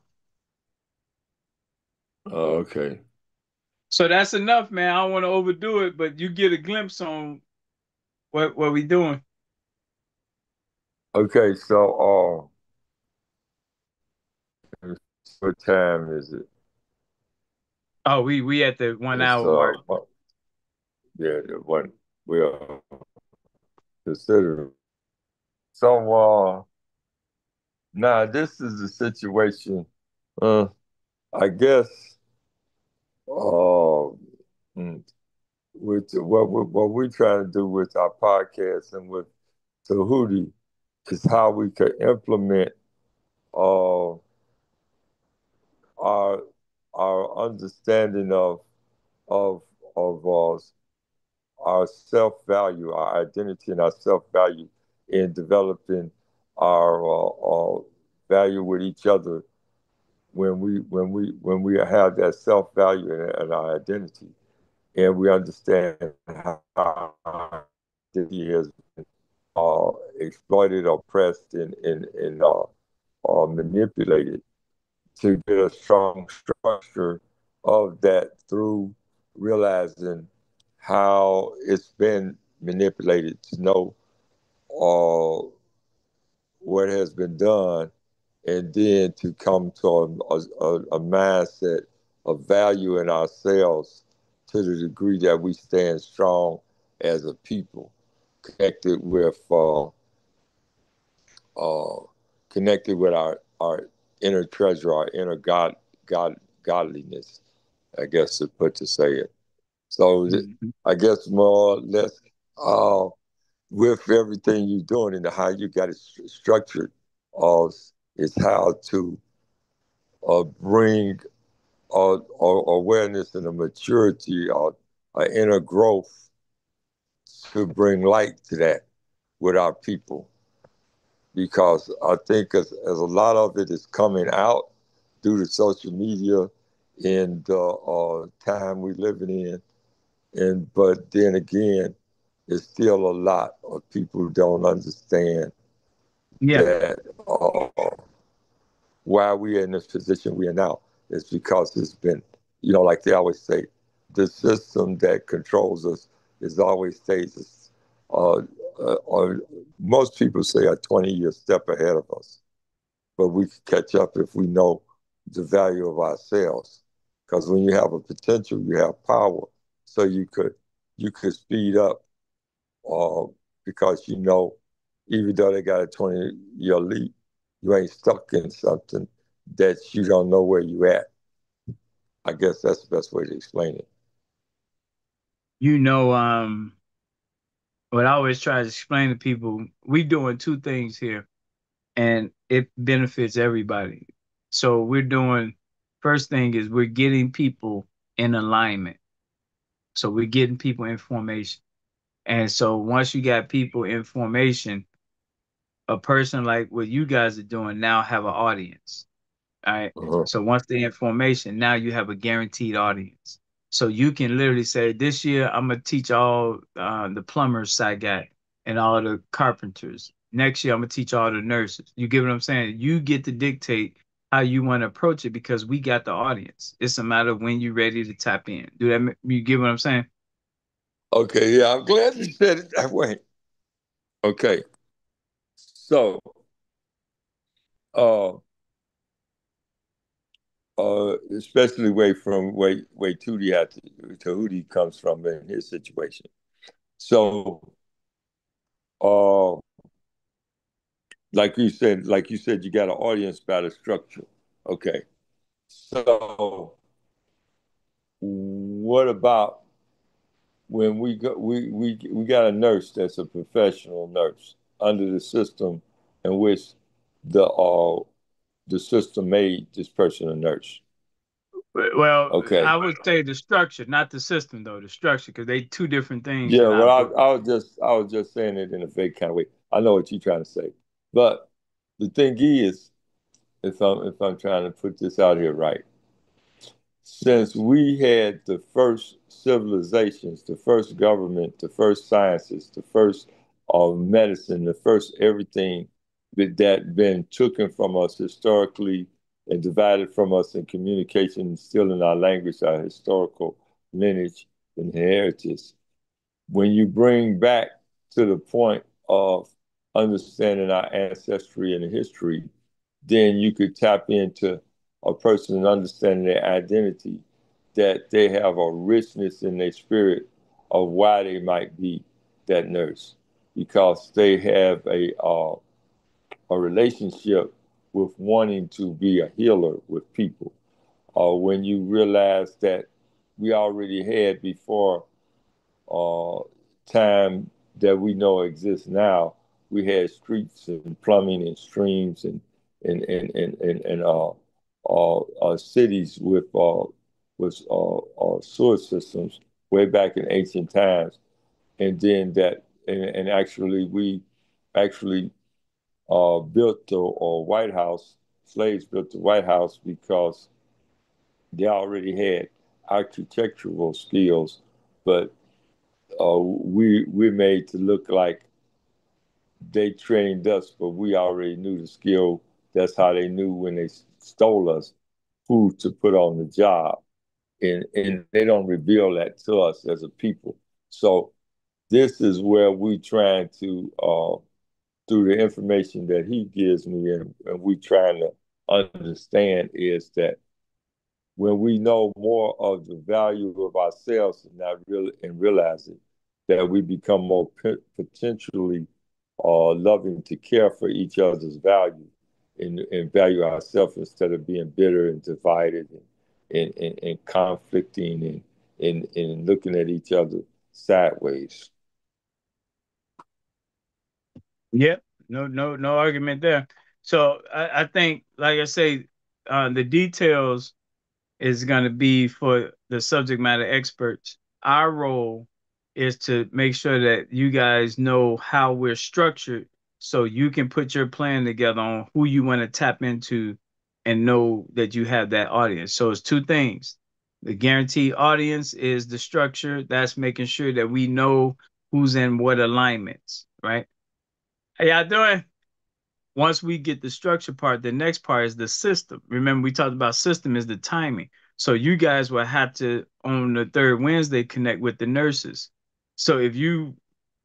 Oh, okay. So that's enough, man. I don't want to overdo it, but you get a glimpse on what we doing. Okay. So, what time is it? Oh, we at the 1 hour It's mark. yeah, the one we are considering. So, now this is a situation. Uh, I guess. Uh, mm, with what we try to do with our podcast and with Tahuti is how we can implement uh, our our understanding of of our self value, our identity, and our self value in developing our value with each other when we have that self value and our identity, and we understand how our identity has exploited, oppressed, and manipulated to get a strong structure of that through realizing how it's been manipulated to know uh, what has been done, and then to come to a mindset of value in ourselves to the degree that we stand strong as a people, connected with uh, our inner treasure, our inner godliness, I guess to say it. So Mhm. I guess more or less uh, with everything you're doing and how you got it structured, uh, is how to bring awareness and a maturity or inner growth to bring light to that with our people, because I think as a lot of it is coming out due to social media and the time we're living in, and but then again, it's still a lot of people who don't understand Yeah. that why we're in this position we are now is because it's been, like they always say, the system that controls us is always stays us, or most people say a 20-year step ahead of us. But we can catch up if we know the value of ourselves. Because when you have a potential, you have power. So you could speed up, uh, because even though they got a 20-year lead, You ain't stuck in something that you don't know where you at. I guess that's the best way to explain it. You know, what I always try to explain to people, we doing two things here, and it benefits everybody. So we're doing, first thing is we're getting people in alignment. So we're getting people in formation. And so once you got people in formation, a person like what you guys are doing now have an audience. All right. Uh-huh. So once they're in formation, now you have a guaranteed audience. So you can literally say, this year I'm gonna teach all the plumbers I got and all the carpenters. Next year I'm gonna teach all the nurses. You get what I'm saying? You get to dictate how you want to approach it because we got the audience. It's a matter of when you're ready to tap in. Do that? You get what I'm saying? Okay, yeah, I'm glad you said it that way. Okay, so uh, especially way Tootie had to Hootie comes from in his situation. So, uh, like you said, you got an audience by the structure. Okay, so what about when we got a nurse that's a professional nurse under the system in which the system made this person a nurse. Well, Okay. I would say the structure, not the system, though. The structure, because they two different things Yeah, in our well, book. I was just saying it in a vague kind of way. I know what you're trying to say, but the thing is, if I'm trying to put this out here right, since we had the first civilizations, the first government, the first sciences, the first medicine, the first everything that been taken from us historically and divided from us in communication, still in our language, our historical lineage and heritage. When you bring back to the point of understanding our ancestry and history, then you could tap into a person and understanding their identity, that they have a richness in their spirit of why they might be that nurse, because they have a relationship with wanting to be a healer with people. When you realize that we already had before uh, time that we know exists now, we had streets and plumbing and streams and cities with sewer systems way back in ancient times, and then and actually we actually built the White House. Slaves built the White House because they already had architectural skills, but we're made to look like they trained us, but we already knew the skill. That's how they knew when they stole us who to put on the job, and they don't reveal that to us as a people. So this is where we trying to through the information that he gives me, and we trying to understand is that when we know more of the value of ourselves and not really and realize it, that we become more potentially loving to care for each other's value and value ourselves instead of being bitter and divided and conflicting and looking at each other sideways. Yep. No argument there. So I think, like I say, the details is going to be for the subject matter experts. Our role is to make sure that you guys know how we're structured so you can put your plan together on who you want to tap into and know that you have that audience. So it's two things. The guaranteed audience is the structure. That's making sure that we know who's in what alignments, right? How y'all doing? Once we get the structure part, the next part is the system. Remember, we talked about system is the timing. So you guys will have to, on the third Wednesday, connect with the nurses. So if you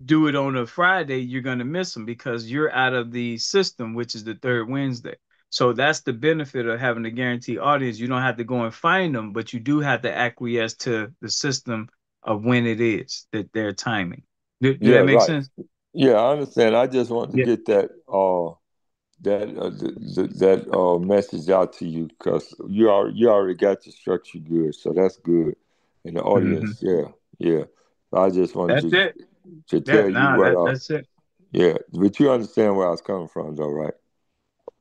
do it on a Friday, you're going to miss them because you're out of the system, which is the third Wednesday. So that's the benefit of having a guaranteed audience. You don't have to go and find them, but you do have to acquiesce to the system of when it is that their timing. Do Yeah, that make right. sense? Yeah, I understand. I just want to Yeah. get that that message out to you because you already got your structure good, so that's good. And the Hmm. audience, yeah, yeah. I just That's wanted it. to Yeah, tell you nah, what that's it. yeah, but you understand where I was coming from, though, right?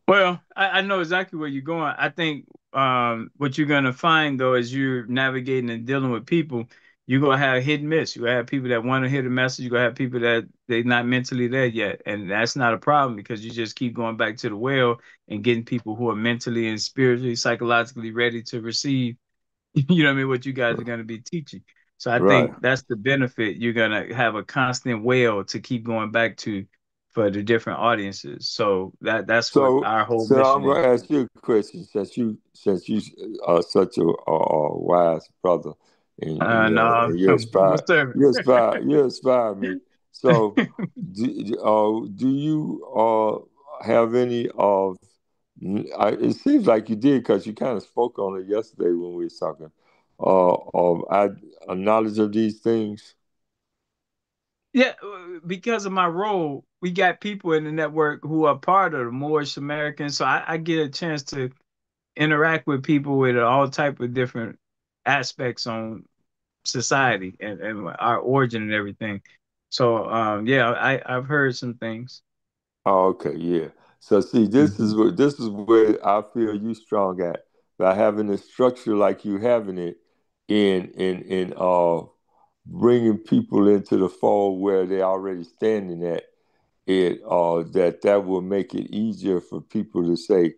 Well, I know exactly where you're going. I think what you're gonna find though as you're navigating and dealing with people, you're gonna have hit and miss. You have people that want to hear the message, you're gonna have people that they're not mentally there yet. And that's not a problem because you just keep going back to the well and getting people who are mentally and spiritually, psychologically ready to receive, you know what I mean, what you guys are gonna be teaching. So I Right. think that's the benefit. You're gonna have a constant well to keep going back to for the different audiences. So that's what So, our whole so I'm mission going is. to ask you a question since you are such a wise brother, and No, and you what's inspire there? you inspire me. So, do you have any of? It seems like you did because you kind of spoke on it yesterday when we were talking. Of a knowledge of these things. Yeah, because of my role, we got people in the network who are part of the Moorish Americans, so I get a chance to interact with people with all type of different aspects on society and our origin and everything. So yeah, I've heard some things. Oh, okay, yeah. So see, Hmm. this is where I feel you strong at by having a structure like you having it in bringing people into the fold where they're already standing at it that will make it easier for people to say,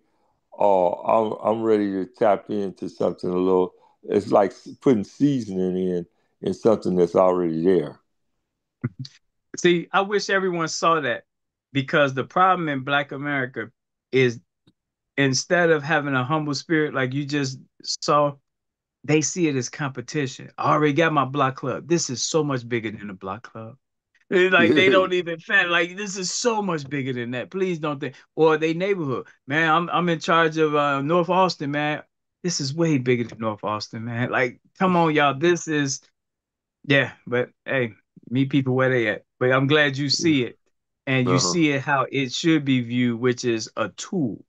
oh, I'm ready to tap into something a little. It's like putting seasoning in something that's already there. See, I wish everyone saw that because the problem in Black America is instead of having a humble spirit like you just saw, they see it as competition. I already got my block club. This is so much bigger than the block club. It's like they Yeah. don't even fan like this is so much bigger than that. Please don't think or they neighborhood. Man, I'm in charge of North Austin, man. This is way bigger than North Austin, man. Like, come on, y'all. This is yeah, but hey, meet people where they at. But I'm glad you see it and you Uh-huh. see it how it should be viewed, which is a tool.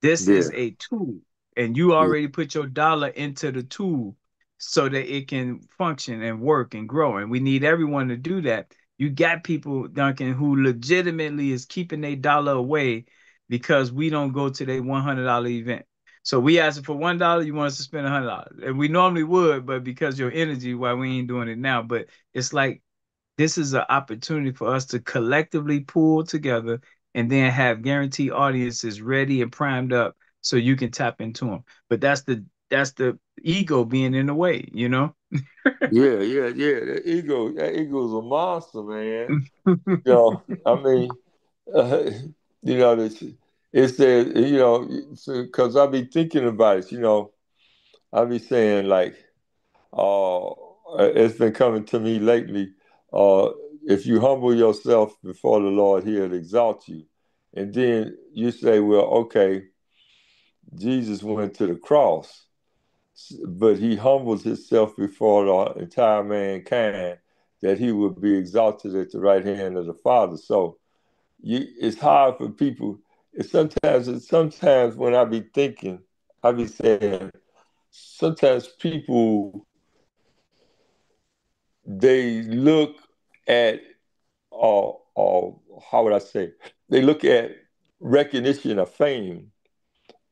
This is Yeah. a tool, and you Yeah. already put your dollar into the tool so that it can function and work and grow. And we need everyone to do that. You got people, Duncan, who legitimately is keeping their dollar away because we don't go to their $100 event. So we asking for $1, you want us to spend $100, and we normally would, but because your energy, why we ain't doing it now. But it's like this is an opportunity for us to collectively pull together and then have guaranteed audiences ready and primed up so you can tap into them. But that's the ego being in the way, you know? Yeah, yeah, yeah. That ego's a monster, man. You know, I mean, uh, you know, it's that, because I be thinking about it, I be saying like, uh, it's been coming to me lately. Uh, if you humble yourself before the Lord, He'll exalt you. And then you say, well, okay, Jesus went to the cross, but He humbles Himself before the entire mankind that He would be exalted at the right hand of the Father. So it's hard for people. Sometimes when I be thinking, I be saying, sometimes people they look at or how would I say? They look at recognition of fame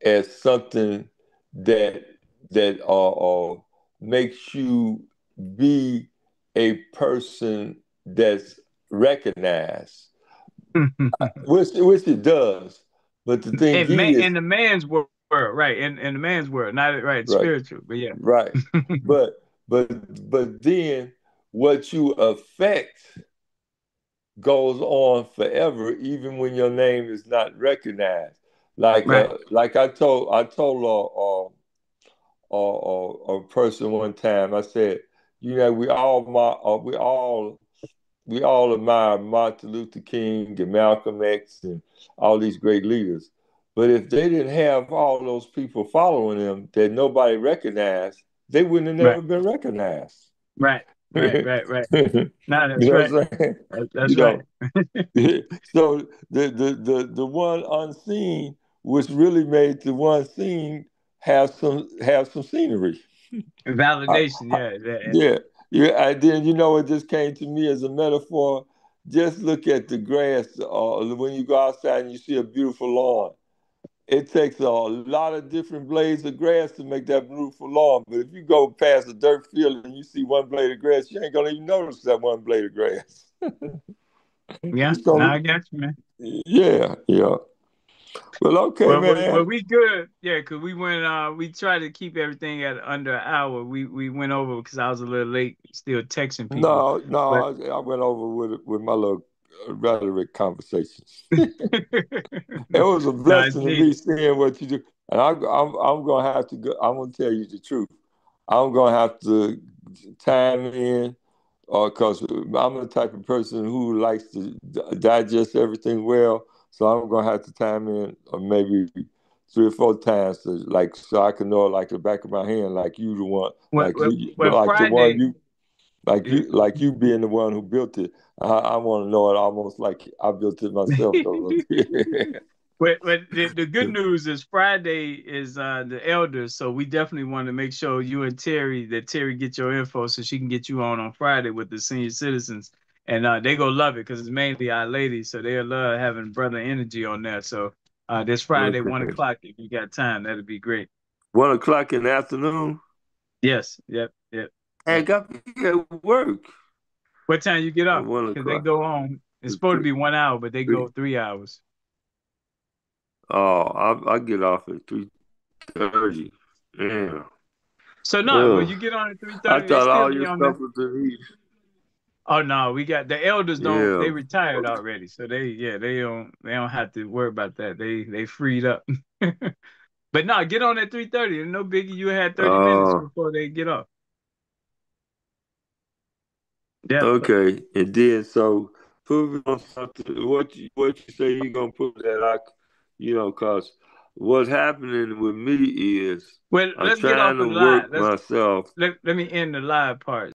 as something that that makes you be a person that's recognized, which it does. But the thing And man is, in the man's world, right? In the man's world, not right, right, spiritual, but yeah. right. But but then what you affect goes on forever, even when your name is not recognized. Right. Like I told a person one time, I said, we all admire Martin Luther King and Malcolm X and all these great leaders. But if they didn't have all those people following them that nobody recognized, they wouldn't have Right. never been recognized. Right. Right. No, You that's know right. what I'm saying? You That's right. know, so the one unseen, which really made the one seen have some scenery. I, Validation, I, yeah. yeah, yeah. And then it just came to me as a metaphor. Just look at the grass. When you go outside and you see a beautiful lawn, it takes a lot of different blades of grass to make that beautiful lawn. But if you go past a dirt field and you see one blade of grass, you ain't gonna even notice that one blade of grass. Yeah, no, So I got you, man. yeah, yeah. Well, okay, Well, man. we good, yeah, because we went. We tried to keep everything at under an hour. We went over because I was a little late, still texting people. No, But no, I went over with my little rhetoric conversations. It was a no, it's blessing to me needed. seeing what you do, and I'm gonna have to go. I'm gonna tell you the truth. I'm gonna have to time in, because I'm the type of person who likes to digest everything well. So I'm gonna have to time in, maybe 3 or 4 times so I can know it like the back of my hand, like you the one, Well, like the one Friday. you like you being the one who built it. I want to know it almost like I built it myself. Though. But the good news is Friday is the elders, so we definitely want to make sure you and Terry get your info so she can get you on Friday with the senior citizens, and they gonna love it because it's mainly our ladies, so they'll love having brother energy on there. So this Friday, 1 o'clock, if you got time, that'd be great. 1 o'clock in the afternoon. Yes, yep. I got to be at work What time you get at off? one Because they o'clock. go on. It's supposed to be 1 hour, but they go 3 hours. Oh, I get off at 3:30. Yeah. So no, when Ugh. you get on at I 3:30, they thought still all be your on there. stuff was in here. Oh no, we got the elders don't they Yeah. retired already. So they don't have to worry about that. They freed up. But no, get on at 3:30. No biggie, you had 30 minutes Uh, before they get up. Yeah. okay. And then so put me on something. What you say you gonna put that cause what's happening with me is Well, I'm let's get off trying of to the live. work myself. Let me end the live part.